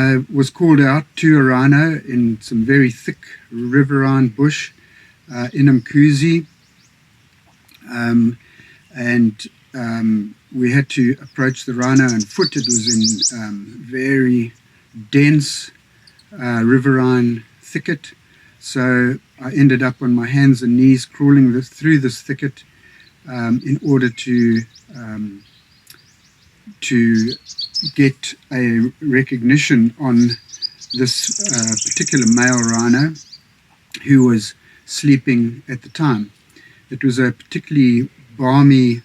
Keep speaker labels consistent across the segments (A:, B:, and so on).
A: I was called out to a rhino in some very thick riverine bush in Umkuzi, and we had to approach the rhino on foot. It was in very dense riverine thicket, so I ended up on my hands and knees crawling through this thicket in order to get a recognition on this particular male rhino who was sleeping at the time. It was a particularly balmy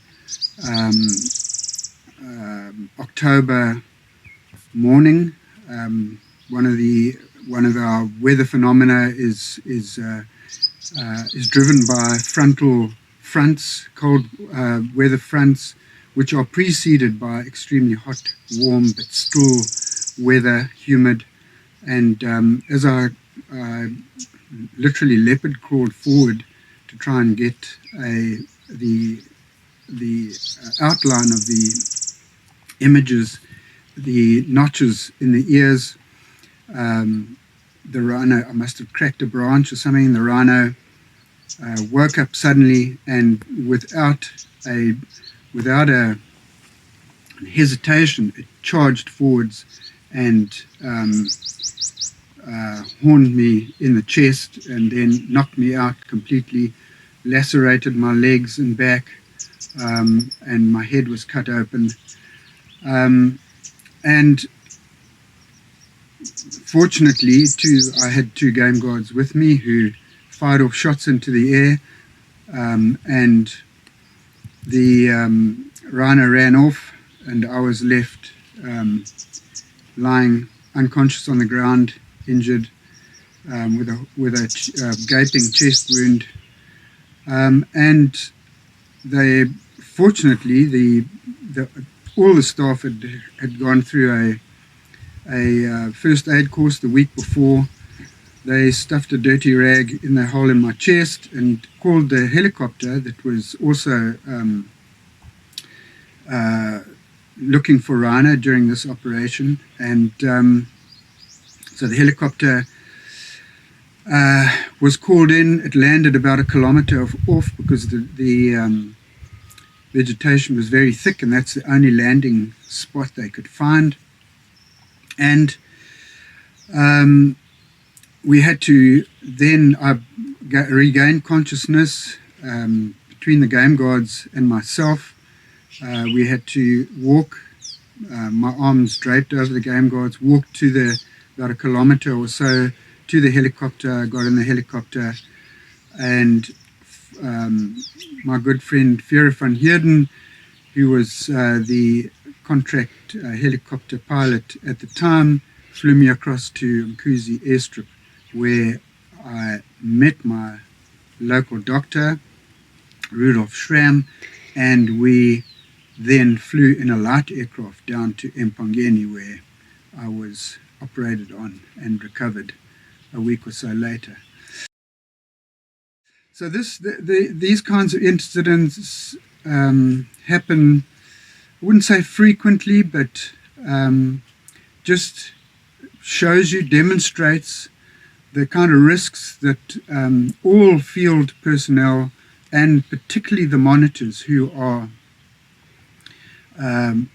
A: October morning. One of our weather phenomena is driven by frontal fronts, cold weather fronts, which are preceded by extremely hot, warm, but still weather, humid. And as I literally leopard crawled forward to try and get the outline of the images, the notches in the ears, the rhino, I must have cracked a branch or something. The rhino woke up suddenly, and without a hesitation, it charged forwards and horned me in the chest, and then knocked me out completely, lacerated my legs and back, and my head was cut open. And fortunately, I had two game guards with me who fired off shots into the air, and the rhino ran off, and I was left lying unconscious on the ground, injured, with a gaping chest wound. And they, fortunately, all the staff had gone through a first aid course the week before. They stuffed a dirty rag in the hole in my chest and called the helicopter that was also looking for rhino during this operation. And so the helicopter was called in. It landed about a kilometer off because the vegetation was very thick, and that's the only landing spot they could find. And we had to then regain consciousness between the game guards and myself. We had to walk, my arms draped over the game guards, walk to about a kilometer or so to the helicopter. Got in the helicopter, and my good friend Vera van Heerden, who was the contract helicopter pilot at the time, flew me across to Umkuzi airstrip, where I met my local doctor, Rudolf Schramm, and we then flew in a light aircraft down to Empangeni, where I was operated on and recovered a week or so later. So these kinds of incidents happen, I wouldn't say frequently, but just shows you, demonstrates the kind of risks that all field personnel, and particularly the monitors who are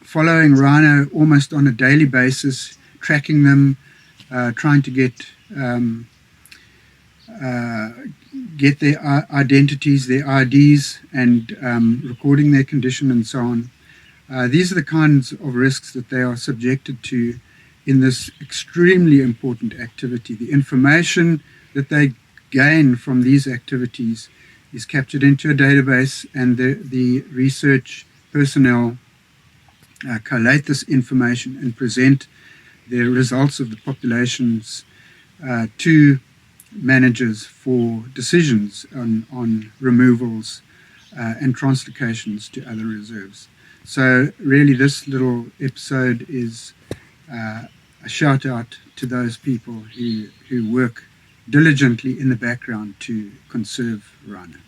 A: following rhino almost on a daily basis, tracking them, trying to get their identities, their IDs, and recording their condition and so on. These are the kinds of risks that they are subjected to in this extremely important activity. The information that they gain from these activities is captured into a database, and the research personnel collate this information and present the results of the populations to managers for decisions on removals and translocations to other reserves. So really this little episode is a shout out to those people who work diligently in the background to conserve rhino.